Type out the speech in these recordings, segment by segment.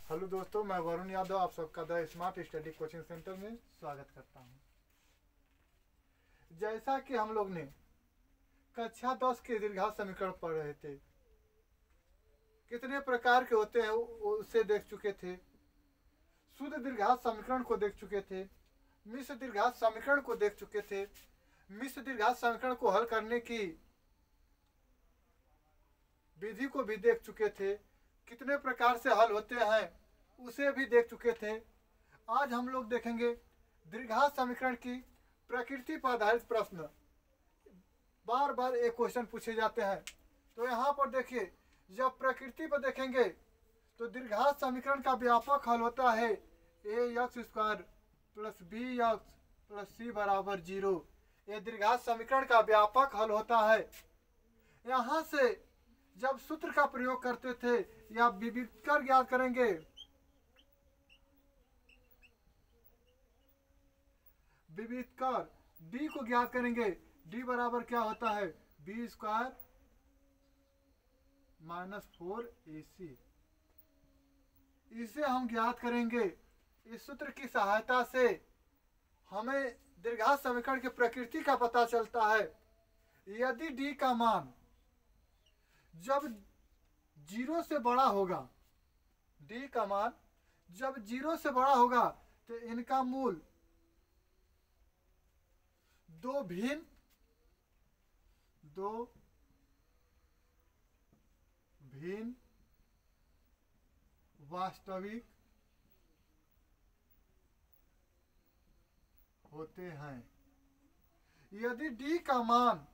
Hello दोस्तों, मैं वरुण यादव आप सबका the smart study coaching centre में स्वागत करता हूं। जैसा कि हम लोग ने कक्षा 10 के दीर्घात समीकरण पढ़ रहे थे, कितने प्रकार के होते हैं उसे देख चुके थे। शुद्ध दीर्घात समीकरण को देख चुके थे, मिश्र दीर्घात समीकरण को देख चुके थे। मिश्र दीर्घात समीकरण को हल करने की विधि को भी देख चुके थे, कितने प्रकार से हल होते हैं उसे भी देख चुके थे। आज हम लोग देखेंगे दीर्घात समीकरण की प्रकृति पर आधारित प्रश्न। बार बार एक क्वेश्चन पूछे जाते हैं, तो यहाँ पर देखिए, जब प्रकृति पर देखेंगे तो दीर्घात समीकरण का व्यापक हल होता है ax² plus bx plus c बराबर 0। यह दीर्घात समीकरण का व्यापक हल होता है। यहाँ से जब सूत्र का प्रयोग करते थे या विविधकर ज्ञात करेंगे, विविधकर d को ज्ञात करेंगे। d बराबर क्या होता है, b² माइनस 4ac। इसे हम ज्ञात करेंगे। इस सूत्र की सहायता से हमें दीर्घात समीकरण की प्रकृति का पता चलता है। यदि d का मान जब 0 से बड़ा होगा, d का मान जब 0 से बड़ा होगा तो इनका मूल दो भिन्न वास्तविक होते हैं। यदि d का मान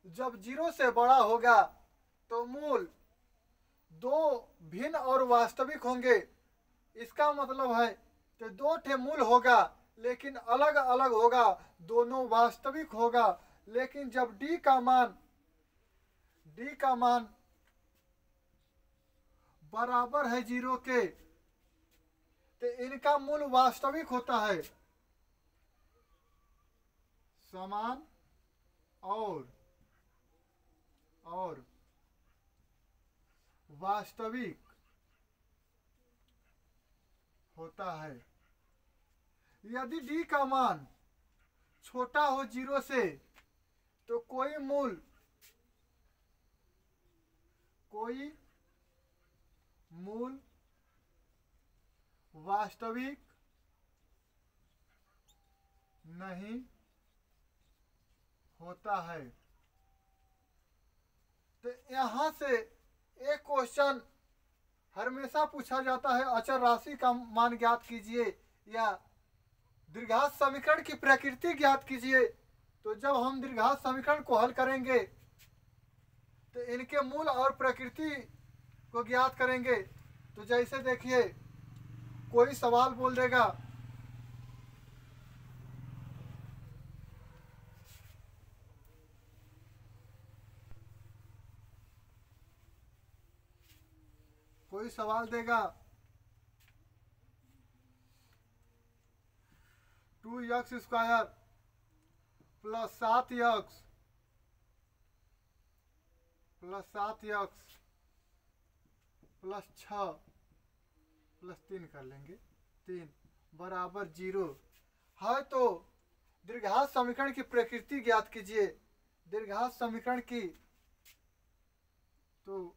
जब 0 से बड़ा होगा तो मूल दो भिन्न और वास्तविक होंगे। इसका मतलब है कि दो ठे मूल होगा लेकिन अलग अलग होगा, दोनों वास्तविक होगा। लेकिन जब d का मान बराबर है 0 के, तो इनका मूल वास्तविक होता है। समान और वास्तविक होता है। यदि d का मान छोटा हो 0 से तो कोई मूल वास्तविक नहीं होता है। तो यहाँ से एक क्वेश्चन हमेशा पूछा जाता है, अचर राशि का मान ज्ञात कीजिए या दीर्घात समीकरण की प्रकृति ज्ञात कीजिए। तो जब हम दीर्घात समीकरण को हल करेंगे तो इनके मूल और प्रकृति को ज्ञात करेंगे। तो जैसे देखिए, कोई सवाल बोल देगा, कोई सवाल देगा 2x² plus 7x plus 6 plus 3 कर लेंगे, 3 बराबर 0 है। तो दीर्घात समीकरण की प्रकृति ज्ञात कीजिए। दीर्घात समीकरण की, तो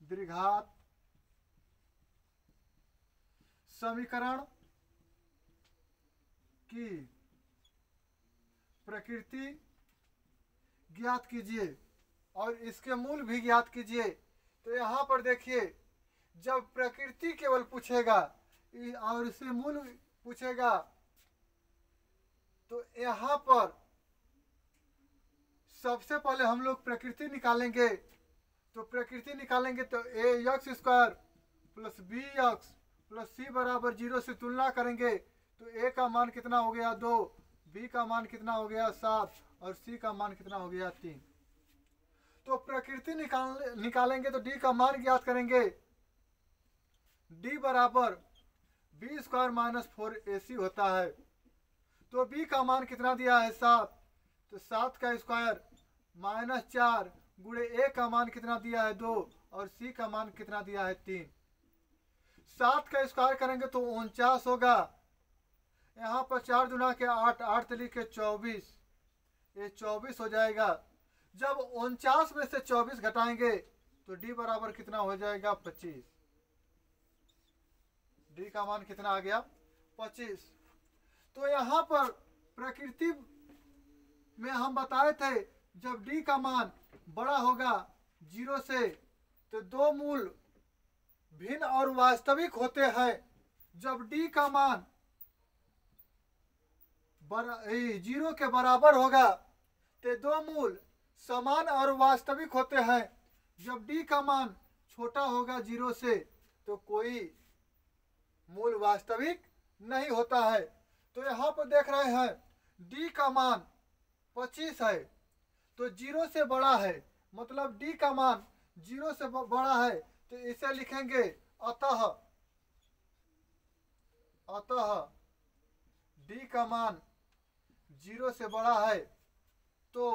दीर्घात समीकरण की प्रकृति ज्ञात कीजिए और इसके मूल भी ज्ञात कीजिए। तो यहाँ पर देखिए, जब प्रकृति केवल पूछेगा और इससे मूल पूछेगा, तो यहाँ पर सबसे पहले हम लोग प्रकृति निकालेंगे। तो प्रकृति निकालेंगे तो ax² plus bx plus c बराबर 0 से तुलना करेंगे। तो a का मान कितना हो गया 2, b का मान कितना हो गया 7 और c का मान कितना हो गया 3। तो प्रकृति निकालेंगे तो d का मान ज्ञात करेंगे। d बराबर b² माइनस 4ac होता है। तो b का मान कितना दिया है 7, तो 7 का स्क्वायर माइनस 4 गुणे a का मान कितना दिया है 2 और सी का मान कितना दिया है 3। 7 का स्क्वायर करेंगे तो 49 होगा। यहाँ पर 4 दुना के 8, 8 तरीके 24, ये 24 हो जाएगा। जब 49 में से 24 घटाएंगे तो डी बराबर कितना हो जाएगा 25। डी का मान कितना आ गया 25। तो यहाँ पर प्रकृति में हम बताए थे जब डी का मान बड़ा होगा 0 से तो दो मूल भिन्न और वास्तविक होते हैं। जब डी का मान 0 के बराबर होगा तो दो मूल समान और वास्तविक होते हैं। जब डी का मान छोटा होगा 0 से तो कोई मूल वास्तविक नहीं होता है। तो यहाँ पर देख रहे हैं डी का मान 25 है तो 0 से बड़ा है, मतलब डी का मान 0 से बड़ा है तो इसे लिखेंगे अतः डी का मान 0 से बड़ा है तो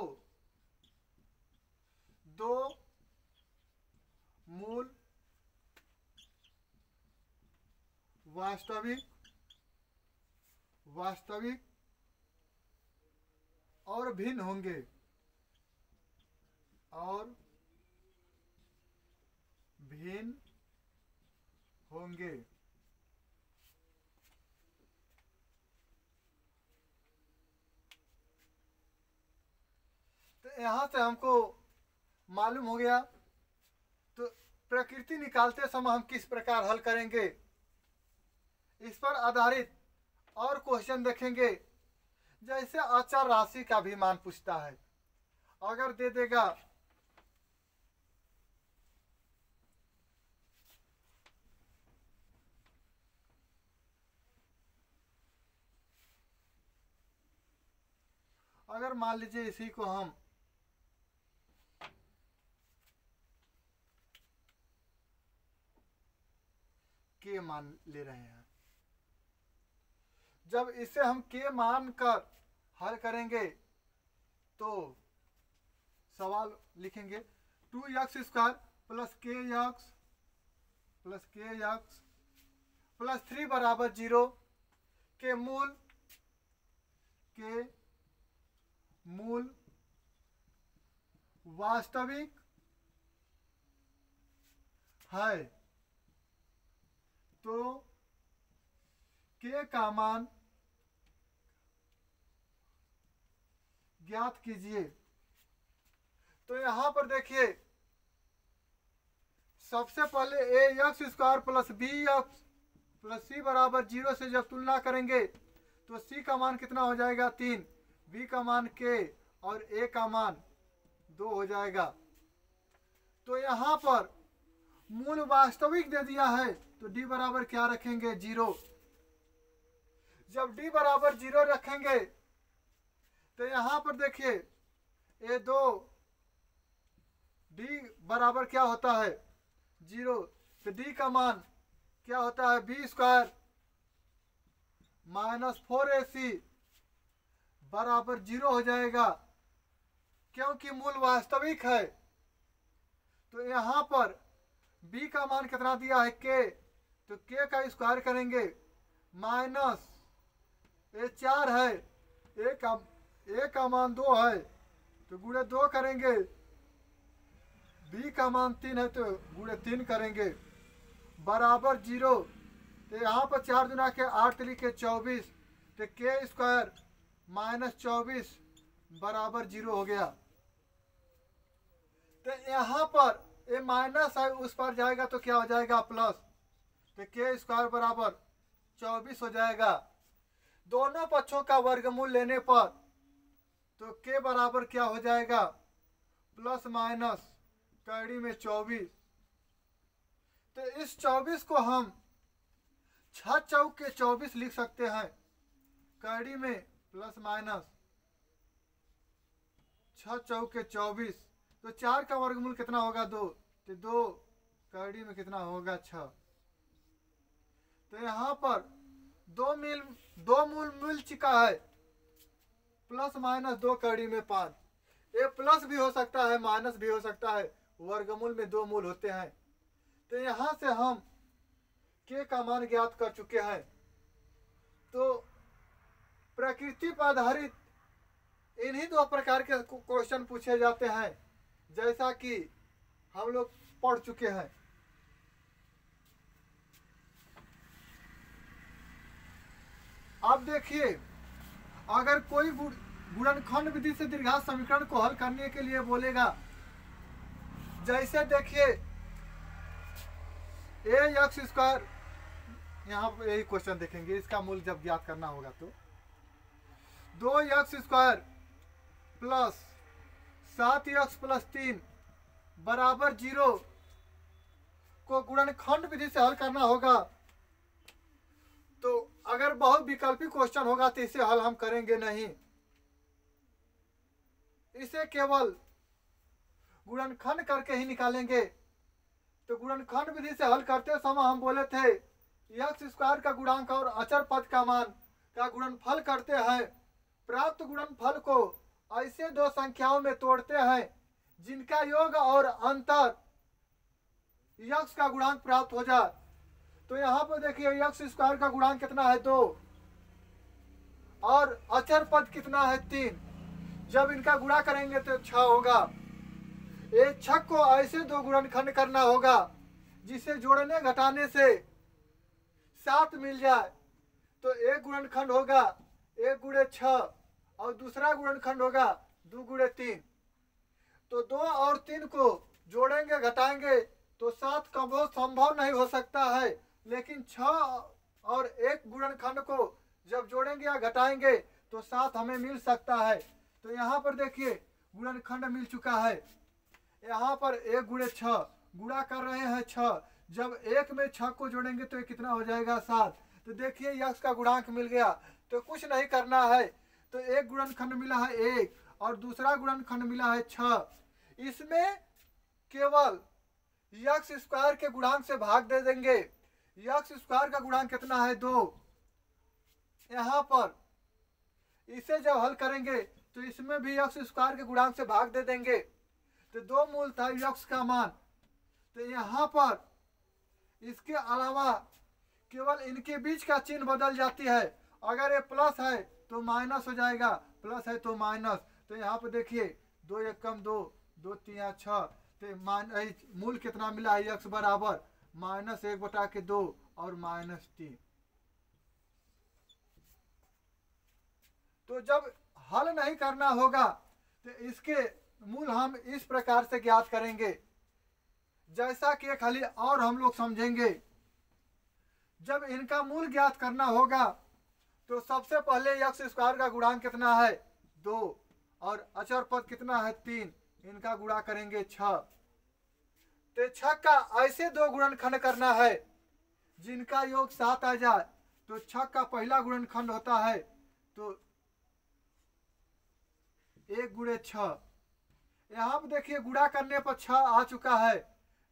दो मूल वास्तविक और भिन्न होंगे तो यहाँ से हमको मालूम हो गया। तो प्रकृति निकालते समय हम किस प्रकार हल करेंगे, इस पर आधारित और क्वेश्चन देखेंगे। जैसे अचर राशि का भी मान पूछता है, अगर दे देगा अगर मान लीजिए इसी को हम के मान ले रहे हैं, जब इसे हम के मान कर हल करेंगे तो सवाल लिखेंगे 2x स्क्वायर प्लस के एक्स प्लस 3 बराबर 0 के मूल वास्तविक है तो के का मान ज्ञात कीजिए। तो यहां पर देखिए सबसे पहले A X square plus B X plus C बराबर 0 से जब तुलना करेंगे तो सी का मान कितना हो जाएगा 3, बी का मान के और ए का मान 2 हो जाएगा। तो यहाँ पर मूल वास्तविक दे दिया है तो डी बराबर क्या रखेंगे 0। जब डी बराबर 0 रखेंगे तो यहाँ पर देखिए ए 2 डी बराबर क्या होता है 0, तो डी का मान क्या होता है बी स्क्वायर माइनस 4ac बराबर 0 हो जाएगा, क्योंकि मूल वास्तविक है। तो यहाँ पर b का मान कितना दिया है k, तो k का स्क्वायर करेंगे माइनस ये 4 है, a का मान 2 है तो गुणे 2 करेंगे, b का मान 3 है तो गुणे 3 करेंगे बराबर 0। तो यहाँ पर 4 दुना के 8 तरीके 24 तो के स्क्वायर माइनस 24 बराबर 0 हो गया। तो यहाँ पर ये माइनस है उस पर जाएगा तो क्या हो जाएगा प्लस, तो के स्क्वायर बराबर 24 हो जाएगा। दोनों पक्षों का वर्गमूल लेने पर तो के बराबर क्या हो जाएगा प्लस माइनस कड़ी में 24। तो इस 24 को हम 6 चौक के 24 लिख सकते हैं, कड़ी में प्लस माइनस 6 चौक के 24। तो 4 का वर्गमूल कितना होगा 2, तो 2 कड़ी में कितना होगा 6। तो यहाँ पर दो मूल मिल चुका है, प्लस माइनस 2 कड़ी में 5। ये प्लस भी हो सकता है माइनस भी हो सकता है, वर्गमूल में 2 मूल होते हैं। तो यहाँ से हम k का मान ज्ञात कर चुके हैं। तो प्रकृति पर आधारित इन्हीं 2 प्रकार के क्वेश्चन पूछे जाते हैं, जैसा कि हम लोग पढ़ चुके हैं। अब देखिए, अगर कोई गुणनखंड विधि से द्विघात समीकरण को हल करने के लिए बोलेगा, जैसे देखिए ax², यहाँ पर यही क्वेश्चन देखेंगे, इसका मूल जब ज्ञात करना होगा तो 2x² प्लस 7x प्लस 3 बराबर 0 को गुणनखंड विधि से हल करना होगा। तो अगर बहुत विकल्पी क्वेश्चन होगा तो इसे हल हम करेंगे नहीं, इसे केवल गुणनखंड करके ही निकालेंगे। तो गुणनखंड विधि से हल करते समय हम बोले थे x² का गुणांक और अचर पद का मान का गुणनफल करते हैं। प्राप्त गुणनफल को ऐसे 2 संख्याओं में तोड़ते हैं जिनका योग और अंतर x का गुणांक प्राप्त हो जाए। तो यहाँ पर देखिए x² का गुणांक कितना है 2 और अचर पद कितना है 3। जब इनका गुणा करेंगे तो 6 होगा। ये 6 को ऐसे 2 गुणनखंड करना होगा जिसे जोड़ने घटाने से 7 मिल जाए। तो एक गुणनखंड होगा 1 गुणे 6 और दूसरा गुणनखंड होगा 2 गुणे 3। तो 2 और 3 को जोड़ेंगे घटाएंगे तो 7 का बहुत संभव नहीं हो सकता है, लेकिन 6 और 1 गुणनखंड को जब जोड़ेंगे या घटाएंगे तो 7 हमें मिल सकता है। तो यहाँ पर देखिए गुणनखंड मिल चुका है। यहाँ पर 1 गुणे 6 गुणा कर रहे हैं 6, जब 1 में 6 को जोड़ेंगे तो ये कितना हो जाएगा 7। तो देखिए x का गुणांक मिल गया। तो कुछ नहीं करना है, तो एक गुणनखंड मिला है 1 और दूसरा गुणनखंड मिला है 6। इसमें केवल x² के गुणांक से भाग दे देंगे। x² का गुणांक कितना है 2। यहाँ पर इसे जब हल करेंगे तो इसमें भी x² के गुणांक से भाग दे देंगे। तो 2 मूल था x का मान। तो यहाँ पर इसके अलावा केवल इनके बीच का चिन्ह बदल जाती है। अगर ये प्लस है तो माइनस हो जाएगा, प्लस है तो माइनस। तो यहाँ पर देखिए 2 1 कम 2, 2 3 6। तो मूल कितना मिला है x बराबर -1/2 और -3। तो जब हल नहीं करना होगा तो इसके मूल हम इस प्रकार से ज्ञात करेंगे, जैसा कि एक हल और हम लोग समझेंगे। जब इनका मूल ज्ञात करना होगा तो सबसे पहले x² का गुणांक कितना है 2 और अचर पद कितना है 3, इनका गुणा करेंगे 6। तो 6 का ऐसे 2 गुणनखंड करना है जिनका योग 7 आ जाए। तो 6 का पहला गुणनखंड होता है तो 1 गुणे 6। यहाँ पर देखिए गुणा करने पर 6 आ चुका है,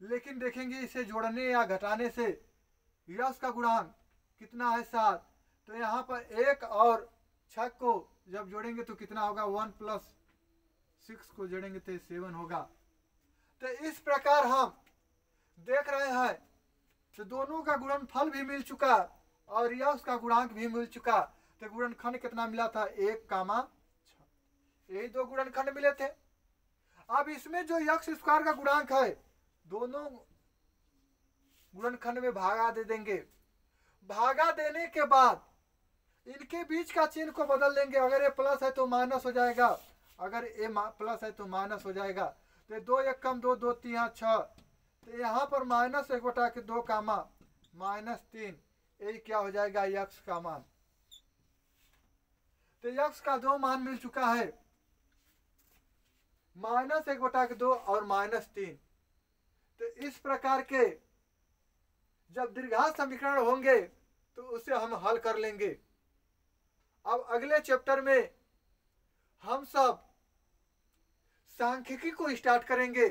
लेकिन देखेंगे इसे जोड़ने या घटाने से x का गुणांक कितना है 7। तो यहाँ पर 1 और 6 को जब जोड़ेंगे तो कितना होगा 1 + 6 को जोड़ेंगे तो 7 होगा। तो इस प्रकार हम देख रहे हैं तो दोनों का गुणनफल भी मिल चुका और x का गुणांक भी मिल चुका। तो गुणनखंड कितना मिला था 1, 6। यही 2 गुणनखंड मिले थे। अब इसमें जो x² का गुणांक है दोनों गुणनखंड में भागा दे देंगे। भागा देने के बाद इनके बीच का चिन्ह को बदल देंगे। अगर ये प्लस है तो माइनस हो जाएगा, अगर ये प्लस है तो माइनस हो जाएगा। तो 2 1 कम 2, 2 3 6। तो यहाँ पर -1/2 -3, यही क्या हो जाएगा x का मान। तो x का 2 मान मिल चुका है, -1/2 और -3। तो इस प्रकार के जब द्विघात समीकरण होंगे तो उसे हम हल कर लेंगे। अब अगले चैप्टर में हम सब सांख्यिकी को स्टार्ट करेंगे।